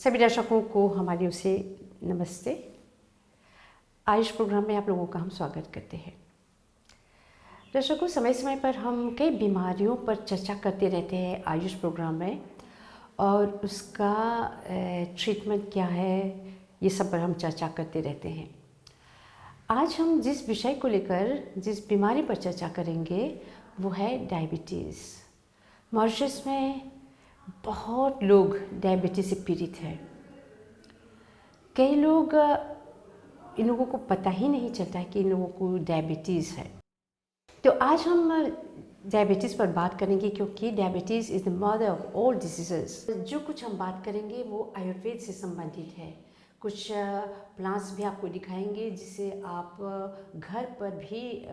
सभी दर्शकों को हमारी ओर से नमस्ते। आयुष प्रोग्राम में आप लोगों का हम स्वागत करते हैं। दर्शकों, समय समय पर हम कई बीमारियों पर चर्चा करते रहते हैं आयुष प्रोग्राम में, और उसका ट्रीटमेंट क्या है, ये सब पर हम चर्चा करते रहते हैं। आज हम जिस विषय को लेकर, जिस बीमारी पर चर्चा करेंगे वो है डायबिटीज़। मॉरिशस में बहुत लोग डायबिटीज़ से पीड़ित हैं। कई लोग, इन लोगों को पता ही नहीं चलता है कि इन लोगों को डायबिटीज़ है। तो आज हम डायबिटीज़ पर बात करेंगे, क्योंकि diabetes is the mother of all diseases. जो कुछ हम बात करेंगे वो आयुर्वेद से संबंधित है। कुछ प्लांट्स भी आपको दिखाएंगे जिसे आप घर पर भी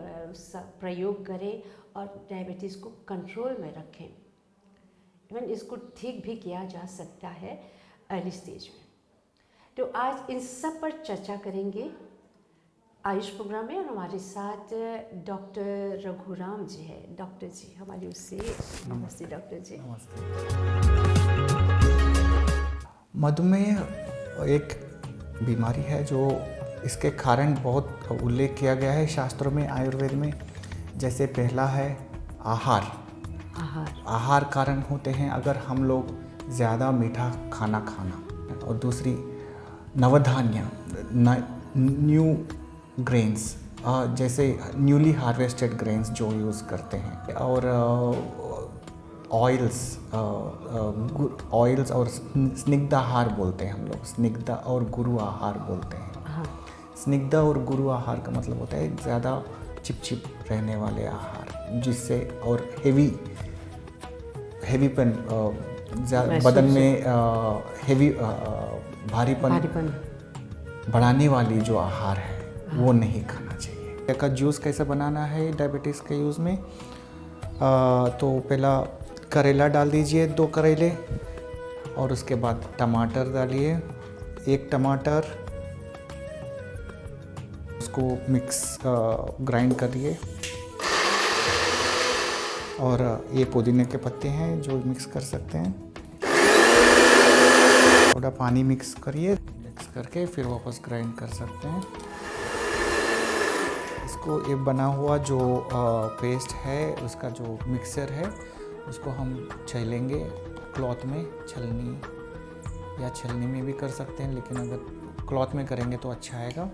प्रयोग करें और डायबिटीज़ को कंट्रोल में रखें। इवन इसको ठीक भी किया जा सकता है अर्ली स्टेज में। तो आज इन सब पर चर्चा करेंगे आयुष प्रोग्राम में, और हमारे साथ डॉक्टर रघुराम जी है। डॉक्टर जी हमारी उससे नमस्ते। डॉक्टर जी नमस्ते। मधुमेह एक बीमारी है जो इसके कारण बहुत उल्लेख किया गया है शास्त्रों में, आयुर्वेद में। जैसे पहला है आहार आहार कारण होते हैं अगर हम लोग ज़्यादा मीठा खाना, और दूसरी नवधान्य, न्यू ग्रेन्स, जैसे न्यूली हार्वेस्टेड ग्रेन्स जो यूज़ करते हैं, और ऑयल्स और स्निग्ध आहार बोलते हैं हम लोग, स्निग्ध और गुरु आहार बोलते हैं। स्निग्ध और गुरु आहार का मतलब होता है ज़्यादा चिपचिप रहने वाले आहार, जिससे और हेवीपन, बदन में भारीपन बढ़ाने वाली जो आहार है वो नहीं खाना चाहिए। का जूस कैसे बनाना है डायबिटीज़ के यूज़ में? तो पहला करेला डाल दीजिए, 2 करेले, और उसके बाद टमाटर डालिए, 1 टमाटर, उसको ग्राइंड करिए, और ये पुदीने के पत्ते हैं जो मिक्स कर सकते हैं। थोड़ा पानी मिक्स करिए, मिक्स करके फिर वापस ग्राइंड कर सकते हैं। इसको ये बना हुआ जो पेस्ट है, उसका जो मिक्सचर है, उसको हम छीलेंगे क्लॉथ में, छलनी में भी कर सकते हैं, लेकिन अगर क्लॉथ में करेंगे तो अच्छा आएगा।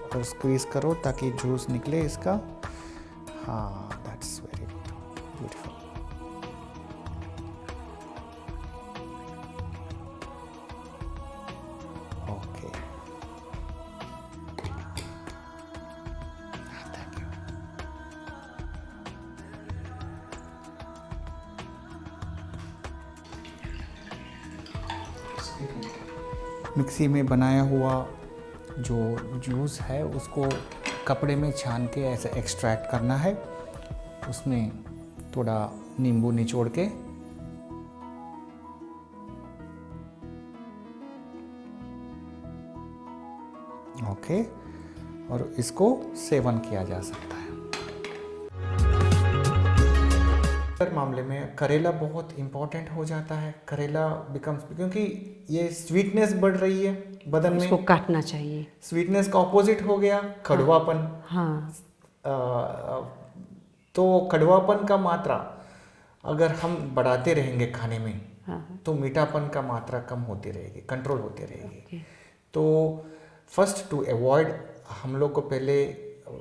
और स्क्वीज़ करो ताकि जूस निकले इसका। हाँ, that's very good, beautiful. Okay, thank you. Mixie में बनाया हुआ जो जूस है उसको कपड़े में छान के ऐसे एक्सट्रैक्ट करना है। उसमें थोड़ा नींबू निचोड़ के ओके, और इसको सेवन किया जा सकता है। मामले में करेला बहुत इम्पोर्टेंट हो जाता है। करेला बिकम्स, क्योंकि ये स्वीटनेस बढ़ रही है बदन में, इसको काटना चाहिए। स्वीटनेस का ऑपोजिट हो गया कड़वापन। तो कड़वापन का मात्रा अगर हम बढ़ाते रहेंगे खाने में, तो मीठापन का मात्रा कम होती रहेगी, कंट्रोल होती रहेगी। तो फर्स्ट टू अवॉइड, हम लोग को पहले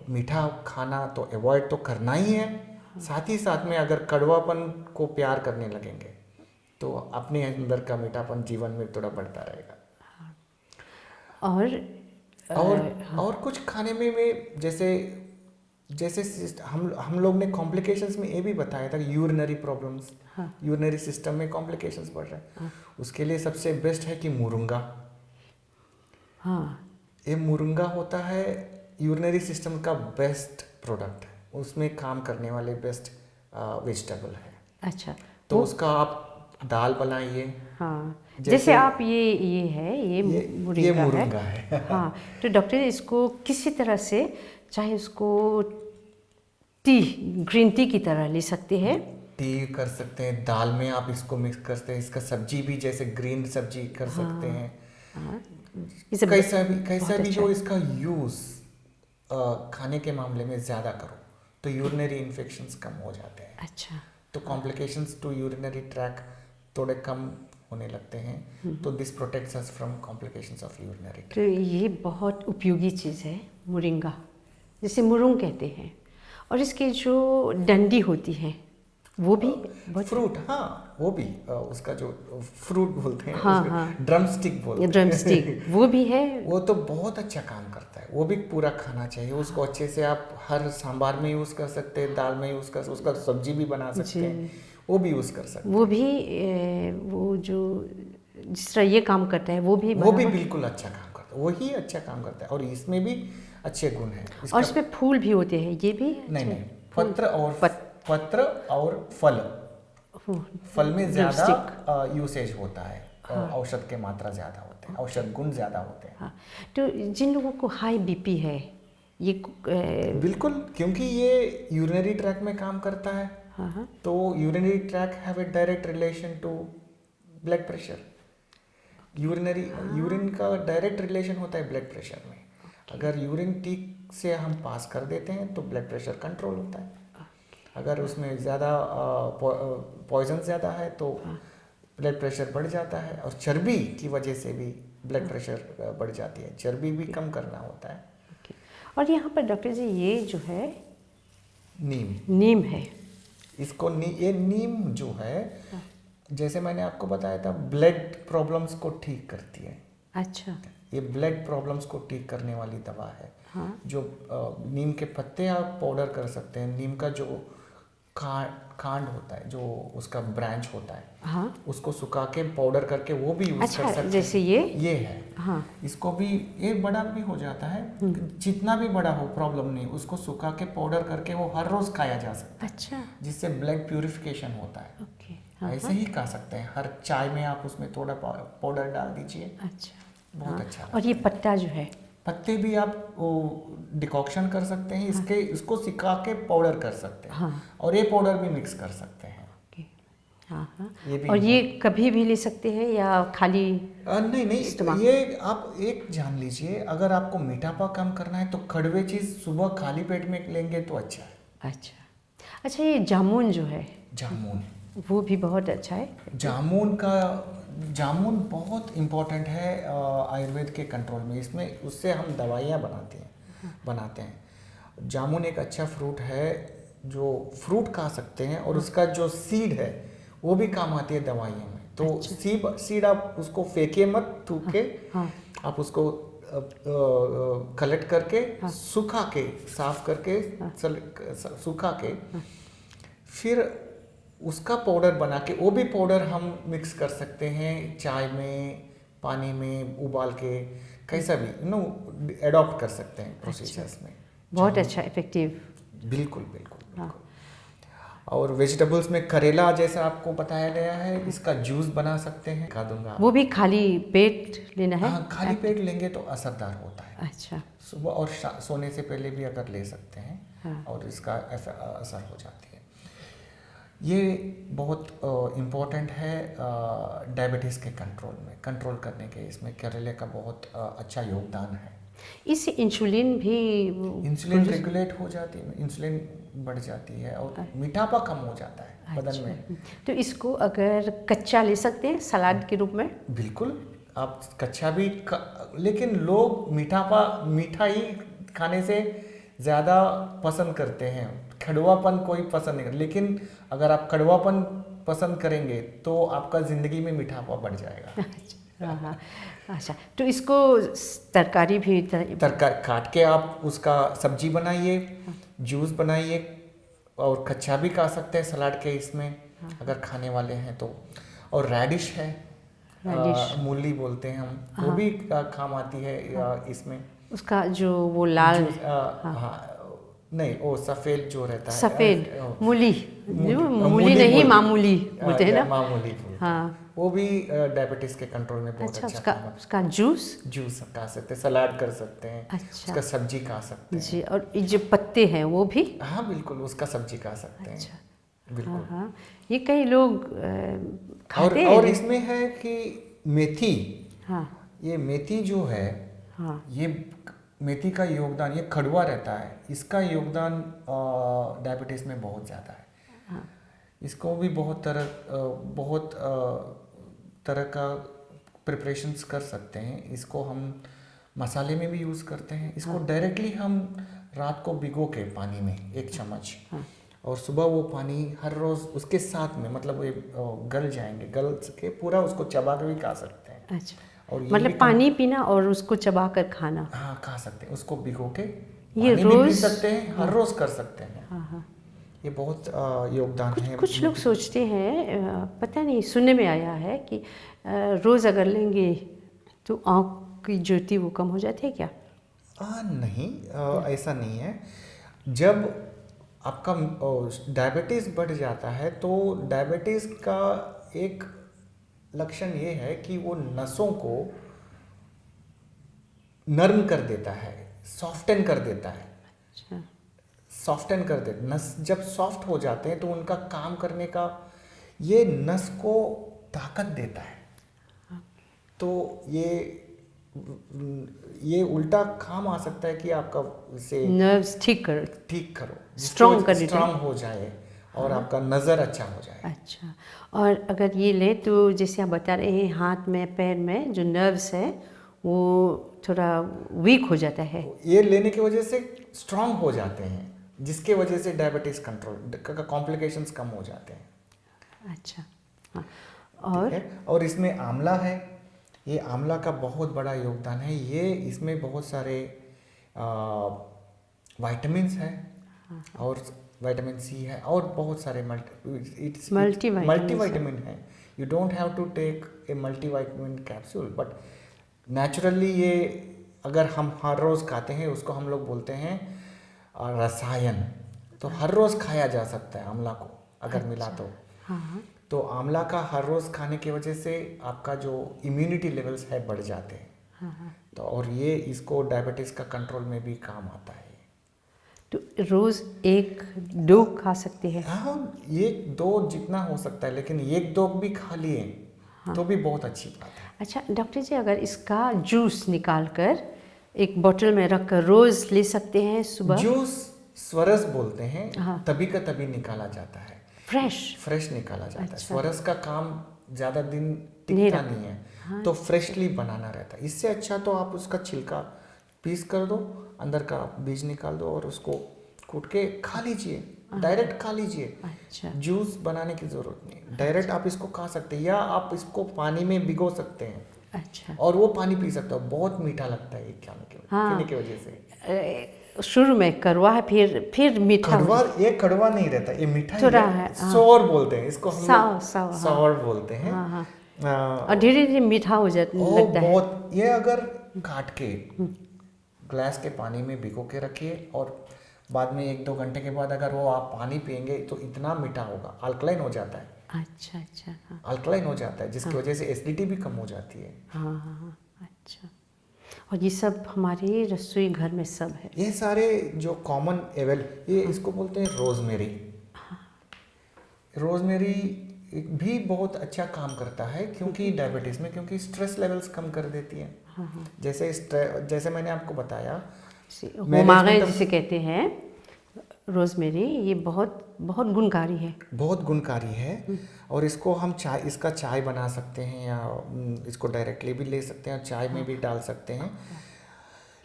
मीठा खाना तो अवॉइड तो करना ही है। साथ ही साथ में अगर कड़वापन को प्यार करने लगेंगे तो अपने अंदर का मीठापन जीवन में थोड़ा बढ़ता रहेगा। और कुछ खाने में जैसे हम लोग ने कॉम्प्लिकेशंस में ये भी बताया था कि यूरिनरी प्रॉब्लम्स, यूरिनरी सिस्टम में कॉम्प्लिकेशंस बढ़ रहे हैं। उसके लिए सबसे बेस्ट है कि मुरुंगा। ये मुरुंगा होता है यूरिनरी सिस्टम का बेस्ट प्रोडक्ट है, उसमें काम करने वाले बेस्ट वेजिटेबल है। अच्छा, तो उसका आप दाल बनाइए। जैसे आप ये मुरुंगा है। तो डॉक्टर, इसको किसी तरह से, चाहे उसको टी, ग्रीन टी की तरह ले सकते हैं। टी कर सकते हैं, दाल में आप इसको मिक्स कर सकते हैं, इसका सब्जी भी जैसे ग्रीन सब्जी कर सकते हैं। हाँ, ये सब कैसा बहुत भी अच्छा हो है। इसका यूज़ खाने के मामले में ज़्यादा करो तो यूरिनरी इन्फेक्शंस कम हो जाते हैं, अच्छा, तो कॉम्प्लिकेशंस टू यूरिनरी ट्रैक थोड़े कम होने लगते हैं। तो this protects us from complications of urinary तो ट्रैक। ये बहुत उपयोगी चीज़ है मोरिंगा, जिसे मुरुंग कहते हैं। और इसके जो डंडी होती है वो भी बहुत, फ्रूट, हाँ वो भी उसका जो फ्रूट बोलते हैं, हाँ हाँ, ड्रम स्टिक बोलते हैं। ड्रम स्टिक वो भी है। वो तो बहुत अच्छा काम करता है, वो भी पूरा खाना चाहिए उसको। अच्छे से आप हर सांबार में यूज़ कर सकते हैं, दाल में यूज़ कर सकते, उसका सब्जी भी बना सकते हैं, वो भी यूज़ कर सकते हैं। वो भी वो जो जिस तरह ये काम करता है वो भी बिल्कुल अच्छा काम करता है, वही अच्छा काम करता है। और इसमें भी अच्छे गुण हैं। और इसमें फूल भी होते हैं, ये भी नहीं, पत्र और फल में ज़्यादा यूसेज होता है। औषध के मात्रा ज़्यादा होते हैं, औषध गुण ज़्यादा होते हैं। हाँ, तो जिन लोगों को हाई बीपी है ये बिल्कुल, क्योंकि ये यूरिनरी ट्रैक में काम करता है। हाँ, तो urinary track have a direct relation to blood pressure. Urine का डायरेक्ट रिलेशन होता है ब्लड प्रेशर में। अगर यूरिन ठीक से हम पास कर देते हैं तो ब्लड प्रेशर कंट्रोल होता है। अगर उसमें ज़्यादा पॉइजन ज़्यादा है तो ब्लड प्रेशर बढ़ जाता है। और चर्बी की वजह से भी ब्लड प्रेशर बढ़ जाती है, चर्बी भी कम करना होता है। और यहाँ पर डॉक्टर जी ये जो है नीम है, इसको ये नीम जो है, जैसे मैंने आपको बताया था, ब्लड प्रॉब्लम्स को ठीक करती है। अच्छा, ये ब्लड प्रॉब्लम्स को ठीक करने वाली दवा है। हाँ, जो नीम के पत्ते आप पाउडर कर सकते हैं, नीम का जो कांड होता है, जो उसका ब्रांच होता है, हाँ, उसको सुखा के पाउडर करके वो भी यूज अच्छा, कर सकते हैं। जैसे ये है, हाँ, इसको भी ये बड़ा भी हो जाता है, जितना भी बड़ा हो प्रॉब्लम नहीं, उसको सुखा के पाउडर करके वो हर रोज खाया जा सकता है। अच्छा, जिससे ब्लड प्यूरिफिकेशन होता है। ओके, हाँ, ऐसे ही खा सकते हैं, हर चाय में आप उसमें थोड़ा पाउडर डाल दीजिए, अच्छा, बहुत अच्छा। और ये पत्ता जो है, पत्ते भी आप वो डिकॉक्शन कर सकते हैं, इसको सिका के पाउडर कर सकते हैं। और ये पाउडर भी मिक्स कर सकते हैं। हाँ, ये भी और ये कभी भी ले सकते हैं या खाली नहीं, ये आप एक जान लीजिए, अगर आपको मीठापा कम करना है तो कड़वे चीज़ सुबह खाली पेट में लेंगे तो अच्छा है। अच्छा, ये जामुन जो है, जामुन वो भी बहुत अच्छा है। जामुन बहुत इम्पोर्टेंट है आयुर्वेद के कंट्रोल में। इसमें उससे हम दवाइयाँ बनाते हैं। जामुन एक अच्छा फ्रूट है, जो फ्रूट खा सकते हैं, और उसका जो सीड है वो भी काम आती है दवाइयों में। तो सीड आप उसको फेंकिए मत, थूक के, आप उसको कलेक्ट करके, सुखा के, साफ करके, सुखा के, फिर उसका पाउडर बना के, वो भी पाउडर हम मिक्स कर सकते हैं चाय में, पानी में उबाल के, कैसा भी एडॉप्ट कर सकते हैं प्रोसीजर्स में। बहुत अच्छा, इफेक्टिव। बिल्कुल। और वेजिटेबल्स में करेला जैसा आपको बताया गया है, इसका जूस बना सकते हैं, खा दूंगा। वो भी खाली पेट लेना है? हाँ, खाली पेट लेंगे तो असरदार होता है। अच्छा, सुबह और सोने से पहले भी अगर ले सकते हैं, और इसका असर हो जाती है। ये बहुत इम्पोर्टेंट है डायबिटीज़ के कंट्रोल करने के। इसमें करेले का बहुत अच्छा योगदान है। इससे इंसुलिन रेगुलेट हो जाती है, इंसुलिन बढ़ जाती है, और मीठापा कम हो जाता है बदन में। तो इसको अगर कच्चा ले सकते हैं सलाद के रूप में? बिल्कुल, आप कच्चा भी लेकिन लोग मीठा ही खाने से ज़्यादा पसंद करते हैं, कड़वापन कोई पसंद नहीं। लेकिन अगर आप कड़वापन पसंद करेंगे तो आपका ज़िंदगी में मीठापा बढ़ जाएगा। हाँ, अच्छा, तो इसको तरकारी भी काट के आप उसका सब्जी बनाइए, जूस बनाइए, और कच्चा भी खा सकते हैं सलाद के इसमें, अगर खाने वाले हैं तो। और रेडिश है, मूली बोलते हैं हम, वो भी काम आती है इसमें। उसका जो वो लाल, नहीं, वो सफ़ेद जो रहता है, सफ़ेद मूली, मूली मूली नहीं बोल- मामूली बोलते हैं ना। मामूली बोलते हैं। हाँ, वो भी डायबिटीज़ के कंट्रोल में बहुत अच्छा, अच्छा उसका काम उसका जूस। जूस खा सकते हैं, सलाद कर सकते हैं, अच्छा उसका सब्जी खा सकते हैं। जी, और ये जो पत्ते हैं वो भी। हाँ बिल्कुल, उसका सब्जी खा सकते हैं। अच्छा, बिल्कुल। हाँ हाँ, ये कई लोग और खाते हैं इसमें है कि मेथी, हाँ ये मेथी जो है, हाँ ये मेथी का योगदान, ये खड़ुआ रहता है, इसका योगदान डायबिटीज़ में बहुत ज़्यादा है। हाँ, इसको भी बहुत तरह का प्रिपरेशंस कर सकते हैं। इसको हम मसाले में भी यूज़ करते हैं। इसको डायरेक्टली हम रात को भिगो के पानी में 1 चम्मच, हाँ, और सुबह वो पानी हर रोज़ उसके साथ में, मतलब ये गल जाएंगे, गल के पूरा उसको चबा के भी खा सकते हैं। अच्छा, और ये मतलब भी पानी पीना और उसको चबा कर खाना। हाँ खा सकते हैं, उसको भिगो के ये पानी भी पी रोज़। सकते हैं, हर रोज़ कर सकते हैं। हाँ हाँ, ये बहुत योगदान है। कुछ लोग सोचते हैं, पता नहीं, सुनने में आया है कि रोज़ अगर लेंगे तो आँख की ज्योति वो कम हो जाती है क्या? नहीं, ऐसा नहीं है। जब आपका डायबिटीज़ बढ़ जाता है तो डायबिटीज़ का एक लक्षण ये है कि वो नसों को नर्म कर देता है, सॉफ्टन कर देता है। अच्छा, सॉफ्टन कर दे, नस जब सॉफ्ट हो जाते हैं तो उनका काम करने का, ये नस को ताकत देता है। तो ये उल्टा काम आ सकता है कि आपका से नर्व्स ठीक करो, स्ट्रॉन्ग कर देते हैं। स्ट्रांग हो जाए और आपका नज़र अच्छा हो जाए। अच्छा, और अगर ये ले तो जैसे आप बता रहे हैं, हाथ में पैर में जो नर्व्स है वो थोड़ा वीक हो जाता है। ये लेने की वजह से स्ट्रांग हो जाते हैं, जिसके वजह से डायबिटीज़ कंट्रोल का कॉम्प्लिकेशंस कम हो जाते हैं। अच्छा, हाँ, ठीक है। और इसमें आंवला है, ये आंवला का बहुत बड़ा योगदान है। ये इसमें बहुत सारे विटामिन्स हैं, और विटामिन सी है, और बहुत सारे मल्टीविटामिन है। You don't have to take a multivitamin capsule, but naturally ये अगर हम हर रोज़ खाते हैं, उसको हम लोग बोलते हैं रसायन। तो हर रोज़ खाया जा सकता है आंवला को, अगर मिला तो। हाँ, तो आंवला का हर रोज़ खाने की वजह से आपका जो इम्यूनिटी लेवल्स है बढ़ जाते हैं। हाँ, तो और ये इसको डायबिटीज़ का कंट्रोल में भी काम आता है। तो रोज़ 1-2 खा सकते हैं। हाँ, 1-2 जितना हो सकता है, लेकिन 1-2 भी खा लिए तो भी बहुत अच्छी बात है। अच्छा डॉक्टर जी, अगर इसका जूस निकाल कर एक बोतल में रख कर रोज़ ले सकते हैं सुबह? जूस स्वरस बोलते हैं, हाँ। तभी का तभी निकाला जाता है, फ्रेश निकाला जाता है। अच्छा। स्वरस का काम ज़्यादा दिन नहीं टिकता नहीं है, तो फ्रेशली बनाना रहता है। इससे अच्छा तो आप उसका छिलका पीस कर दो, अंदर का बीज निकाल दो और उसको कूट के खा लीजिए, डायरेक्ट खा लीजिए। अच्छा, जूस बनाने की ज़रूरत नहीं, डायरेक्ट आप इसको खा सकते हैं, या आप इसको पानी में भिगो सकते हैं अच्छा, और वो पानी पी सकते हो। बहुत मीठा लगता है ये पीने की वजह से। शुरू में कड़वा है, फिर मीठा कड़वा, ये कड़वा नहीं रहता, ये मीठा ही थोड़ा है। है, हाँ। सौर बोलते हैं इसको हम लोग, हाँ। सौर बोलते हैं। हाँ हाँ, और धीरे धीरे मीठा हो जाता लगता है। बहुत, ये अगर काट के ग्लास के पानी में भिगो के रखिए, और बाद में 1-2 घंटे के बाद अगर वो आप पानी पियेंगे तो इतना मीठा होगा, अल्कलाइन हो जाता है। अच्छा, हाँ, अल्कलाइन हो जाता है, जिसकी वजह से एसिडिटी भी कम हो जाती है। हाँ, अच्छा। और ये सब हमारे रसोई घर में सब है। ये सारे जो कॉमन ये इसको बोलते हैं रोजमेरी। रोजमेरी भी बहुत अच्छा काम करता है, क्योंकि डायबिटीज़ में, क्योंकि स्ट्रेस लेवल्स कम कर देती है। जैसे मैंने आपको बताया, होमागे जिसे कहते हैं रोजमेरी, ये बहुत बहुत गुणकारी है। बहुत गुणकारी है, और इसको हम इसका चाय बना सकते हैं, या इसको डायरेक्टली भी ले सकते हैं और चाय में भी डाल सकते हैं।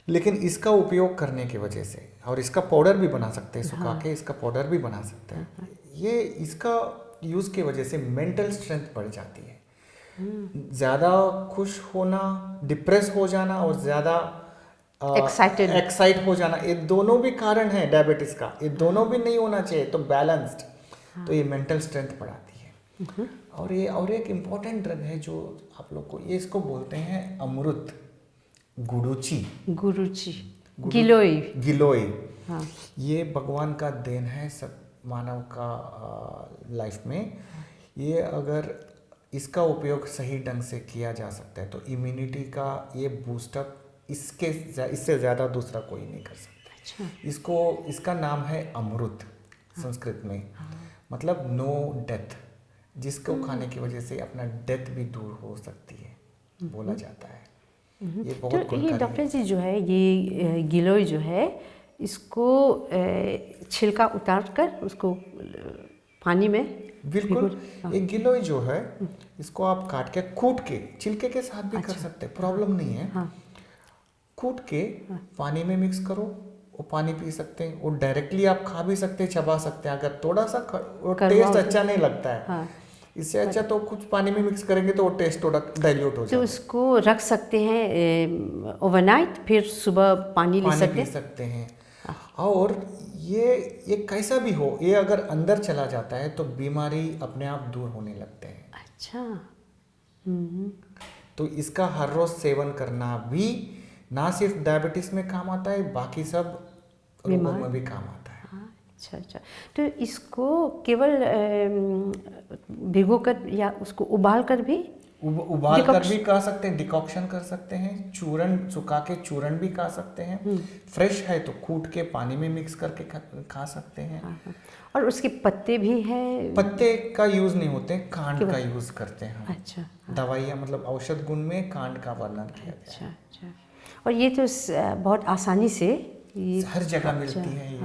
लेकिन इसका उपयोग करने की वजह से, और इसका पाउडर भी बना सकते हैं, सुखा के इसका पाउडर भी बना सकते हैं। ये इसका यूज़ की वजह से मेंटल स्ट्रेंथ बढ़ जाती है। ज़्यादा खुश होना, डिप्रेस हो जाना, और ज़्यादा एक्साइट हो जाना, ये दोनों भी कारण है डायबिटीज़ का। ये दोनों भी नहीं होना चाहिए, तो बैलेंस्ड। तो ये मेंटल स्ट्रेंथ बढ़ाती है। और एक इम्पॉर्टेंट ड्रग है जो आप लोग को, ये इसको बोलते हैं अमृत, गुरुची। गिलोय। गिलोय। हाँ। ये भगवान का देन है सब मानव का लाइफ में। ये अगर इसका उपयोग सही ढंग से किया जा सकता है तो इम्यूनिटी का ये बूस्टअप इससे ज़्यादा दूसरा कोई नहीं कर सकता। अच्छा। इसका नाम है अमृत संस्कृत में, मतलब नो डेथ, जिसको खाने की वजह से अपना डेथ भी दूर हो सकती है बोला जाता है। ये बहुत तो ये गुणकारी डॉक्टर है। जी जो है ये गिलोय जो है इसको छिलका उतार कर उसको पानी में बिल्कुल। हाँ। एक गिलोय जो है इसको आप काट के कूट के छिलके के साथ भी कर सकते हैं, प्रॉब्लम नहीं है। हाँ। कूट के पानी में मिक्स करो, वो पानी पी सकते हैं। वो डायरेक्टली आप खा भी सकते हैं, चबा सकते हैं। अगर थोड़ा सा वो टेस्ट अच्छा नहीं लगता है, हाँ। इससे अच्छा तो कुछ पानी में मिक्स करेंगे तो वो टेस्ट थोड़ा डाइल्यूट हो तो जाता है। उसको रख सकते हैं ओवरनाइट, फिर सुबह पानी ले सकते पी हैं। सकते हैं। और ये कैसा भी हो, ये अगर अंदर चला जाता है तो बीमारी अपने आप दूर होने लगते हैं। अच्छा। तो इसका हर रोज सेवन करना भी ना सिर्फ डायबिटीज में काम आता है, बाकी सब रोगों में भी काम आता है। अच्छा अच्छा। तो इसको केवल भिगोकर या उसको उबाल कर भी उबाल कर भी खा सकते हैं, डिकॉक्शन कर सकते हैं, चूरन सुखा के चूरन भी खा सकते हैं। फ्रेश है तो कूट के पानी में मिक्स करके खा सकते हैं। और उसके पत्ते भी हैं? पत्ते का यूज नहीं होते, कांड का यूज करते हैं हम। अच्छा। दवाइयाँ मतलब औषध गुण में कांड का वर्णन किया गया। अच्छा अच्छा। और ये तो बहुत आसानी से हर जगह मिलती है। ये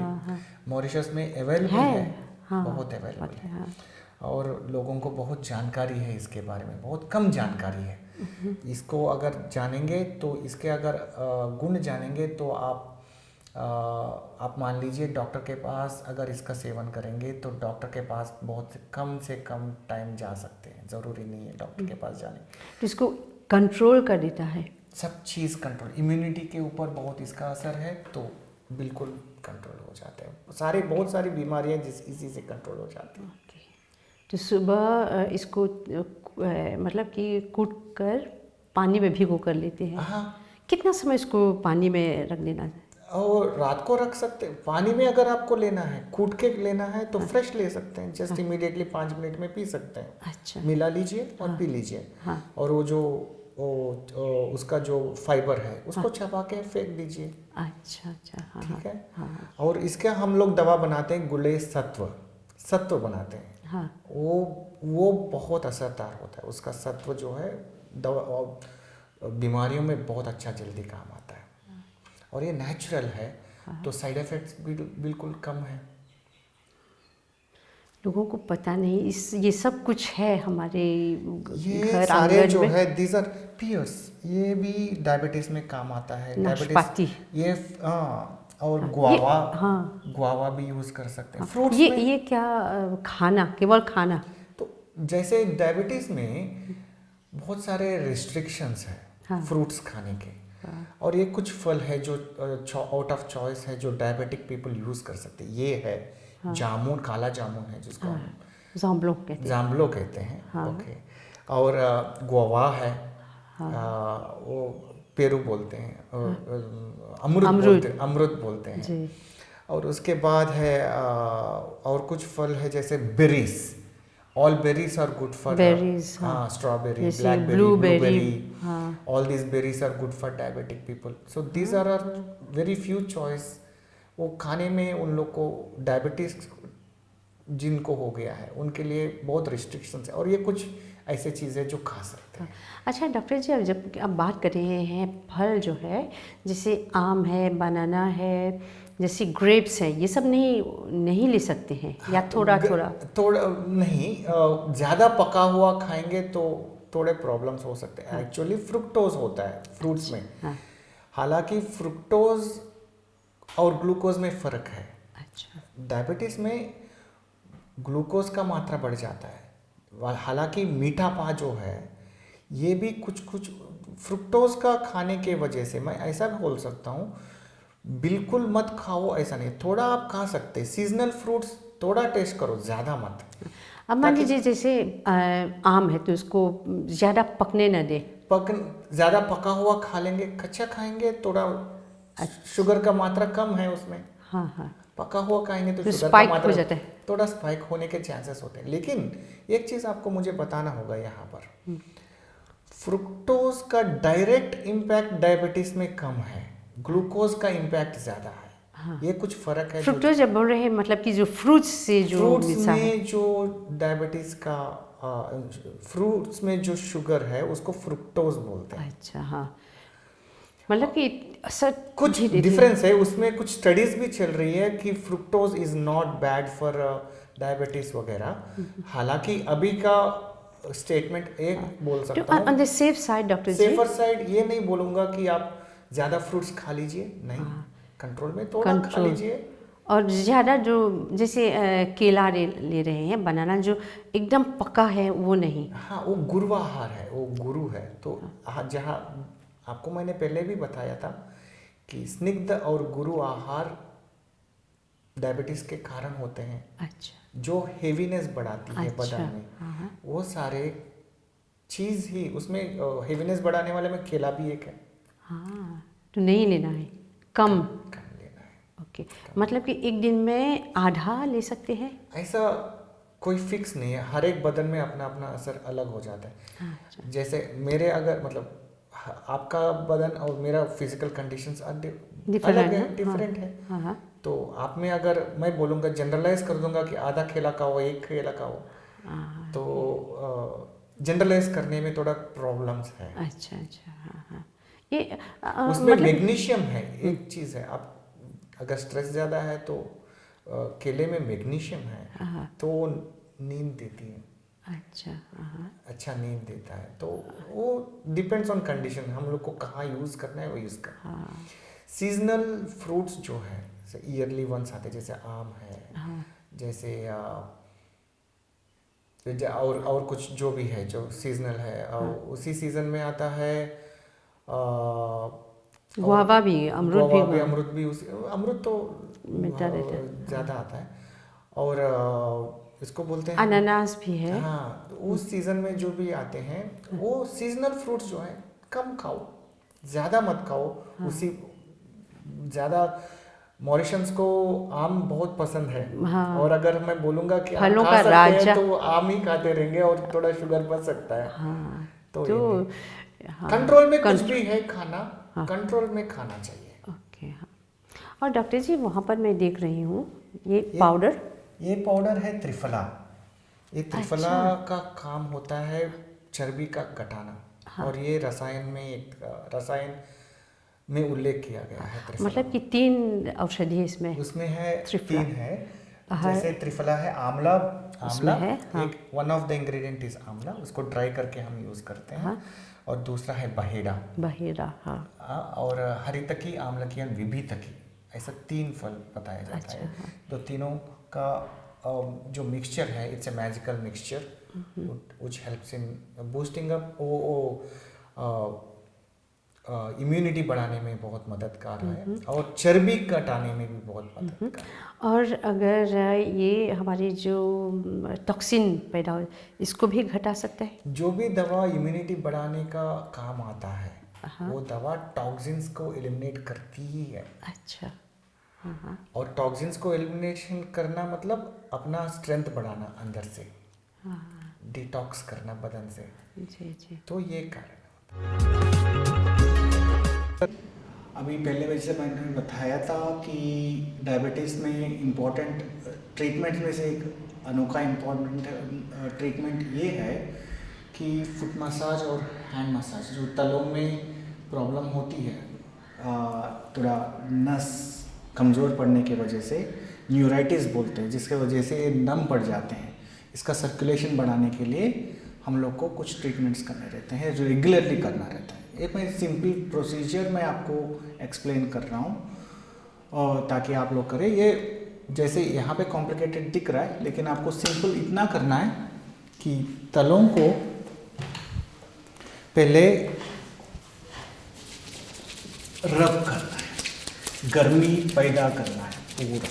मॉरिशस में अवेलेबल है। बहुत अवेलेबल है। और लोगों को बहुत जानकारी है इसके बारे में, बहुत कम जानकारी है। इसको अगर जानेंगे तो इसके अगर गुण जानेंगे तो आप मान लीजिए डॉक्टर के पास अगर इसका सेवन करेंगे तो डॉक्टर के पास बहुत से कम टाइम जा सकते हैं। ज़रूरी नहीं है डॉक्टर के पास जाने। तो इसको कंट्रोल कर देता है सब चीज़ कंट्रोल, इम्यूनिटी के ऊपर बहुत इसका असर है, तो बिल्कुल कंट्रोल हो जाता है। बहुत सारी बीमारियां इसी से कंट्रोल हो जाती हैं। तो सुबह इसको मतलब कि कूट कर पानी में भिगो कर लेते हैं। हाँ। कितना समय इसको पानी में रख देना है? और रात को रख सकते हैं पानी में। अगर आपको लेना है, कूट के लेना है तो फ्रेश ले सकते हैं, जस्ट इमीडिएटली 5 मिनट में पी सकते हैं। अच्छा। मिला लीजिए और पी लीजिए। और उसका जो फाइबर है उसको चबा के फेंक दीजिए। अच्छा अच्छा। ठीक है। और इसके हम लोग दवा बनाते हैं, गुले सत्व बनाते हैं। वो बहुत असरदार होता है। उसका सत्व जो है दवा बीमारियों में बहुत अच्छा जल्दी काम आता है। और ये नेचुरल है तो साइड इफेक्ट्स भी बिल्कुल कम है। लोगों को पता नहीं ये सब कुछ है हमारे ये सारे जो है दीज आर पियर्स, ये भी डायबिटीज में काम आता है। नाशपाती ये और गुआवा भी यूज कर सकते हैं। फ्रूट्स में ये क्या खाना, केवल खाना? तो जैसे डायबिटीज में बहुत सारे रिस्ट्रिक्शंस है फ्रूट्स खाने के। और ये कुछ फल है जो आउट ऑफ चॉइस है जो डायबिटिक पीपल यूज कर सकते हैं। ये है जामुन, काला जामुन है जिसको हम जाम्बलो कहते हैं। ओके। और गुआवा है, वो पेरू बोलते हैं, अमरुद बोलते हैं। और उसके बाद है और कुछ फल है जैसे berries. All berries are good for strawberry, blackberry, blueberry. All these berries are good for diabetic people. So these are very few choice. वो खाने में उन लोग को डायबिटीज जिनको हो गया है उनके लिए बहुत रिस्ट्रिक्शंस है। और ये कुछ ऐसे चीज़ें जो खा सकते हैं। अच्छा डॉक्टर जी, अब बात कर रहे हैं फल जो है, जैसे आम है, बनाना है, जैसे ग्रेप्स है, ये सब नहीं ले सकते हैं या थोड़ा नहीं। ज़्यादा पका हुआ खाएंगे तो थोड़े प्रॉब्लम्स हो सकते हैं। एक्चुअली फ्रुक्टोज होता है फ्रूट्स में। हालांकि फ्रुक्टोज और ग्लूकोज में फ़र्क है। अच्छा। डायबिटीज़ में ग्लूकोज का मात्रा बढ़ जाता है। हालांकि मीठा पा जो है ये भी कुछ फ्रुक्टोज का खाने के वजह से, मैं ऐसा भी बोल सकता हूँ, बिल्कुल मत खाओ ऐसा नहीं, थोड़ा आप खा सकते हैं। सीजनल फ्रूट्स थोड़ा टेस्ट करो, ज़्यादा मत। अब मान लीजिए जैसे आम है तो उसको ज़्यादा पकने न दे। ज़्यादा पका हुआ खा लेंगे, कच्चा खाएंगे थोड़ा शुगर का मात्रा कम है उसमें, हाँ हाँ, पका हुआ खाएंगे तो शुगर का स्पाइक हो मात्रा जाता है। थोड़ा स्पाइक होने के चांसेस होते हैं। लेकिन एक चीज़ आपको मुझे बताना होगा यहाँ पर, फ्रुक्टोज का डायरेक्ट इम्पैक्ट डायबिटीज में कम है, ग्लूकोज का इम्पैक्ट ज़्यादा है। हाँ। ये कुछ फर्क है। फ्रुक्टोज जब बोल रहे हैं मतलब कि जो फ्रूट्स से जो फ्रूट्स मिलता है, में जो डायबिटीज का फ्रूट्स में जो शुगर है उसको फ्रुक्टोज बोलते हैं। अच्छा हाँ, मतलब कि असर कुछ डिफरेंस है उसमें, कुछ स्टडीज भी चल रही है कि fructose is not bad for diabetes वगैरह। हालांकि अभी का स्टेटमेंट एक बोल सकता हूँ, on the safe side doctor ji, safer side ये नहीं बोलूंगा कि आप ज़्यादा फ्रूट्स खा लीजिए, नहीं, कंट्रोल में थोड़ा खा लीजिए। और ज़्यादा जो जैसे केला ले रहे हैं, बनाना जो एकदम पका है वो नहीं। हाँ, वो गुरु आहार है, वो गुरु है। तो जहाँ आपको मैंने पहले भी बताया था कि स्निग्ध और गुरु आहार डायबिटीज के कारण होते हैं। अच्छा, जो हेवीनेस बढ़ाती है अच्छा, बदन में, हाँ, वो सारे चीज़ ही उसमें, हेवीनेस बढ़ाने वाले में केला भी एक है। हाँ, तो नहीं लेना है, कम लेना है। ओके, मतलब कि एक दिन में आधा ले सकते हैं? ऐसा कोई फिक्स नहीं है, हर एक बदन में अपना अपना असर अलग हो जाता है। अच्छा, जैसे मेरे अगर मतलब आपका बदन और मेरा फिजिकल कंडीशंस अलग है, डिफरेंट है। हाँ हाँ, तो आप में अगर मैं बोलूँगा, जनरलाइज कर दूंगा कि आधा केला खाओ, एक केला खाओ, तो जनरलाइज करने में थोड़ा प्रॉब्लम्स है। अच्छा अच्छा, हाँ हाँ, ये उसमें मतलब मैग्नीशियम है, एक चीज़ है। आप अगर स्ट्रेस ज़्यादा है तो केले में मैग्नीशियम है, हाँ, तो वो नींद देती है, अच्छा, हाँ, अच्छा नींद देता है। तो वो डिपेंड्स ऑन कंडीशन, हम लोग को कहाँ यूज़ करना है वो यूज़ करना है। हाँ, सीजनल फ्रूट्स जो है, जैसे ईयरली वंस आते हैं, जैसे आम है, हाँ, जैसे और कुछ जो भी है जो सीजनल है, उसी सीजन में आता है। गुआवा भी, अमरूद भी, अमरूद भी उसी, अमरूद तो मिलता रहता है, ज़्यादा आता है। और इसको बोलते हैं अनानास भी है। हाँ, तो उस सीज़न में जो भी आते हैं वो सीजनल फ्रूट्स जो है कम खाओ, ज़्यादा मत खाओ। उसी ज़्यादा मॉरिशंस को आम बहुत पसंद है। हाँ, और अगर मैं बोलूँगा कि आम फलों खा का सकते राजा। हैं तो आम ही खाते रहेंगे और थोड़ा शुगर बढ़ सकता है। हाँ, तो हाँ, कंट्रोल में कुछ भी है खाना, कंट्रोल में खाना चाहिए। ओके, हाँ। और डॉक्टर जी वहाँ पर मैं देख रही हूँ ये पाउडर, ये पाउडर है त्रिफला। ये त्रिफला का काम होता है चर्बी का घटाना। और ये रसायन में उल्लेख किया गया है त्रिफला। मतलब कि 3 औषधि है इसमें, उसमें है, त्रिफला 3 है। जैसे त्रिफला है आंवला है, हाँ। एक one of the ingredient is आंवला, उसको ड्राई करके हम यूज करते हैं। हाँ। और दूसरा है बहेड़ा, हाँ। और हरितकी, आम्लकी और विभितकी, ऐसा 3 फल बताया जाता है। हाँ। तो तीनों का जो मिक्सचर है, it's a magical mixture which helps in boosting up immunity बढ़ाने में बहुत मददगार है, और चर्बी घटाने में भी बहुत मददगार है। और अगर ये हमारी जो टॉक्सिन पैदा हो, इसको भी घटा सकता है? जो भी दवा इम्यूनिटी बढ़ाने का काम आता है, वो दवा टॉक्सिन्स को एलिमिनेट करती ही है। अच्छा, हाँ। और टॉक्सिन्स को एलिमिनेशन करना मतलब अपना स्ट्रेंथ बढ़ाना, अंदर से डिटॉक्स करना बदन से। जी। तो ये कारण है। अभी पहले वैसे मैंने बताया था कि डायबिटीज़ में इम्पॉर्टेंट ट्रीटमेंट में से एक अनोखा इम्पॉर्टेंट ट्रीटमेंट ये है कि फुट मसाज और हैंड मसाज। जो तलों में प्रॉब्लम होती है, थोड़ा नस कमज़ोर पड़ने की वजह से, न्यूराइटिस बोलते हैं, जिसके वजह से ये नम पड़ जाते हैं, इसका सर्कुलेशन बढ़ाने के लिए हम लोग को कुछ ट्रीटमेंट्स करने रहते हैं, जो रेगुलरली करना रहता है। एक मैं सिंपल प्रोसीजर मैं आपको एक्सप्लेन कर रहा हूँ, और ताकि आप लोग करें। ये जैसे यहाँ पे कॉम्प्लिकेटेड दिख रहा है, लेकिन आपको सिंपल इतना करना है कि तलों को पहले रब करना है, गर्मी पैदा करना है, पूरा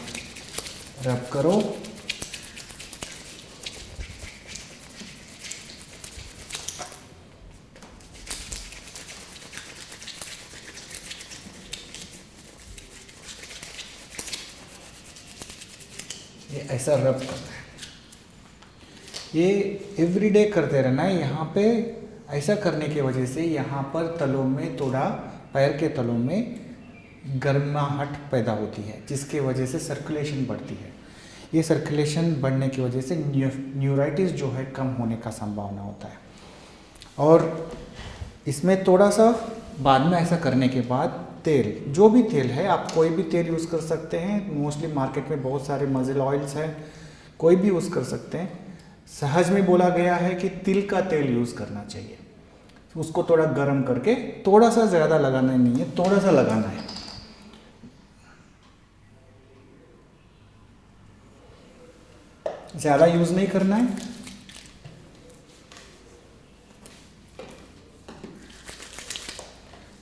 रब करो। ऐसा रब करना है। ये एवरीडे करते रहना है। यहाँ पे ऐसा करने की वजह से यहाँ पर तलों में थोड़ा, पैर के तलों में गर्माहट पैदा होती है, जिसकी वजह से सर्कुलेशन बढ़ती है। ये सर्कुलेशन बढ़ने की वजह से न्यूराइटिस जो है कम होने का संभावना होता है। और इसमें थोड़ा सा बाद में ऐसा करने के बाद तेल, जो भी तेल है, आप कोई भी तेल यूज़ कर सकते हैं। मोस्टली मार्केट में बहुत सारे मज़ल ऑयल्स हैं, कोई भी यूज़ कर सकते हैं। सहज में बोला गया है कि तिल का तेल यूज़ करना चाहिए। उसको थोड़ा गर्म करके, थोड़ा सा, ज़्यादा लगाना नहीं है, थोड़ा सा लगाना है। ज़्यादा यूज़ नहीं करना है।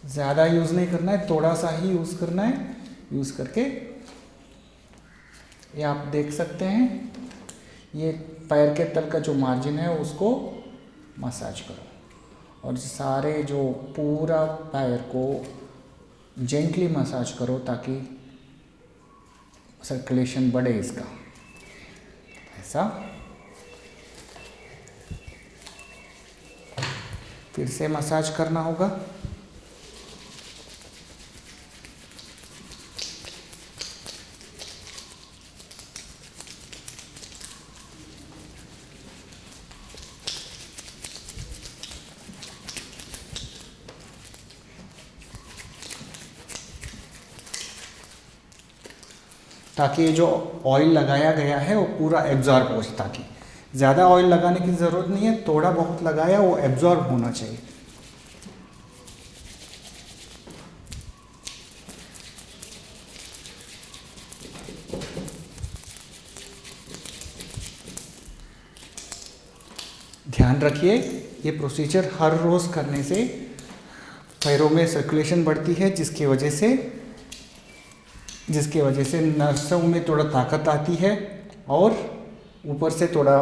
ज़्यादा यूज़ नहीं करना है, थोड़ा सा ही यूज़ करना है। यूज़ करके ये आप देख सकते हैं, ये पैर के तल का जो मार्जिन है उसको मसाज करो और सारे जो पूरा पैर को जेंटली मसाज करो ताकि सर्कुलेशन बढ़े इसका। ऐसा फिर से मसाज करना होगा। ताकि ये जो ऑयल लगाया गया है वो पूरा एब्जॉर्ब हो, ताकि ज़्यादा ऑयल लगाने की ज़रूरत नहीं है, थोड़ा बहुत लगाया, वो एब्जॉर्ब होना चाहिए। ध्यान रखिए, ये प्रोसीजर हर रोज़ करने से पैरों में सर्कुलेशन बढ़ती है, जिसकी वजह से नसों में थोड़ा ताकत आती है और ऊपर से थोड़ा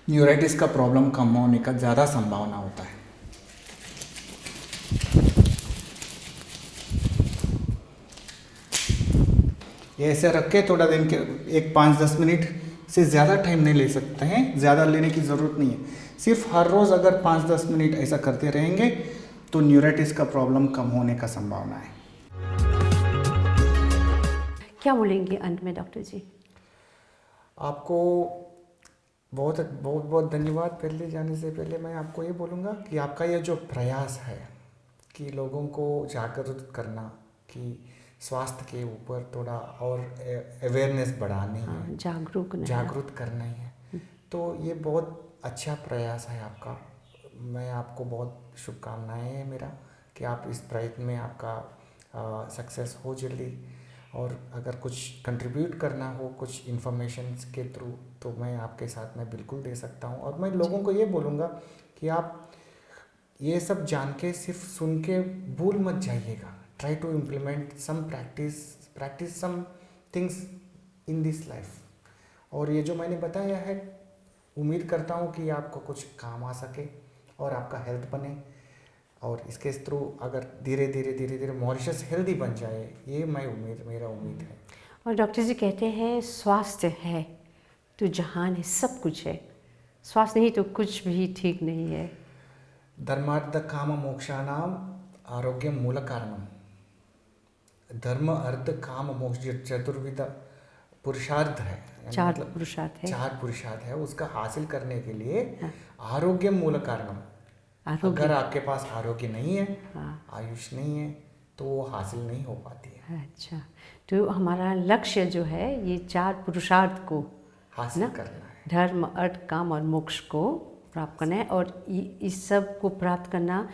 न्यूराइटिस का प्रॉब्लम कम होने का ज़्यादा संभावना होता है। ये ऐसे रख के थोड़ा दिन के 5-10 मिनट से ज़्यादा टाइम नहीं ले सकते हैं, ज़्यादा लेने की ज़रूरत नहीं है। सिर्फ हर रोज़ अगर 5-10 मिनट ऐसा करते रहेंगे तो न्यूराइटिस का प्रॉब्लम कम होने का संभावना है। क्या बोलेंगे अंत में डॉक्टर जी? आपको बहुत बहुत बहुत धन्यवाद। पहले जाने से पहले मैं आपको ये बोलूँगा कि आपका ये जो प्रयास है कि लोगों को जागरूक करना कि स्वास्थ्य के ऊपर थोड़ा और अवेयरनेस बढ़ानी है, जागरूक करना ही है, तो ये बहुत अच्छा प्रयास है आपका। मैं आपको बहुत शुभकामनाएं हैं मेरा कि आप इस प्रयत्न में आपका सक्सेस हो जल्दी। और अगर कुछ कंट्रीब्यूट करना हो कुछ इन्फॉर्मेशन के थ्रू तो मैं आपके साथ में बिल्कुल दे सकता हूँ। और मैं लोगों को ये बोलूँगा कि आप ये सब जान के सिर्फ सुन के भूल मत जाइएगा। Try to implement some practice some things in this life. और ये जो मैंने बताया है, उम्मीद करता हूँ कि आपको कुछ काम आ सके और आपका हेल्थ बने। और इसके थ्रू अगर धीरे धीरे मॉरिशस हेल्दी बन जाए, ये मेरा उम्मीद है। और डॉक्टर जी कहते हैं स्वास्थ्य है तो जहान है, सब कुछ है। स्वास्थ्य नहीं तो कुछ भी ठीक नहीं है। धर्मार्थ काम मोक्षाणाम आरोग्यम मूल कारणम। धर्म अर्थ काम मोक्ष चतुर्विध पुरुषार्थ है, 4 पुरुषार्थ है। 4 पुरुषार्थ है। उसका हासिल करने के लिए आरोग्यम मूल कारणम। अगर आपके पास आरोग्य नहीं है, आयुष नहीं है, तो वो हासिल नहीं हो पाती है। अच्छा, तो हमारा लक्ष्य जो है ये 4 पुरुषार्थ को हासिल करना है। धर्म अर्थ काम और मोक्ष को प्राप्त करना है। और इस सब को प्राप्त करना,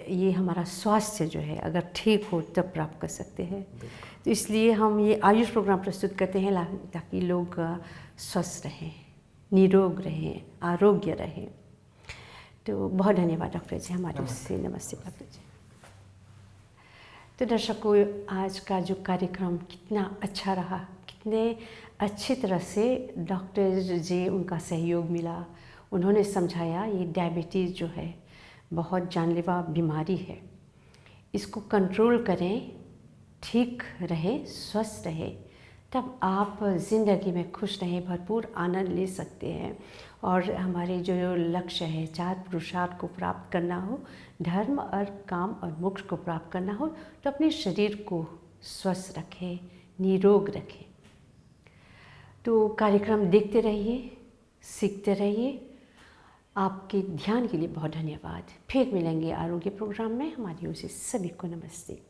ये हमारा स्वास्थ्य जो है अगर ठीक हो तब प्राप्त कर सकते हैं। तो इसलिए हम ये आयुष प्रोग्राम प्रस्तुत करते हैं ताकि लोग स्वस्थ रहें, निरोग रहें, आरोग्य रहें। तो बहुत धन्यवाद डॉक्टर जी हमारे उससे। नमस्ते डॉक्टर जी। तो दर्शकों, आज का जो कार्यक्रम कितना अच्छा रहा, कितने अच्छी तरह से डॉक्टर जी उनका सहयोग मिला। उन्होंने समझाया ये डायबिटीज़ जो है बहुत जानलेवा बीमारी है, इसको कंट्रोल करें, ठीक रहे, स्वस्थ रहे, तब आप ज़िंदगी में खुश रहें, भरपूर आनंद ले सकते हैं। और हमारे जो लक्ष्य है, चार पुरुषार्थ को प्राप्त करना हो, धर्म और काम और मोक्ष को प्राप्त करना हो, तो अपने शरीर को स्वस्थ रखें, निरोग रखें। तो कार्यक्रम देखते रहिए, सीखते रहिए। आपके ध्यान के लिए बहुत धन्यवाद। फिर मिलेंगे आरोग्य प्रोग्राम में। हमारी ओर से सभी को नमस्ते।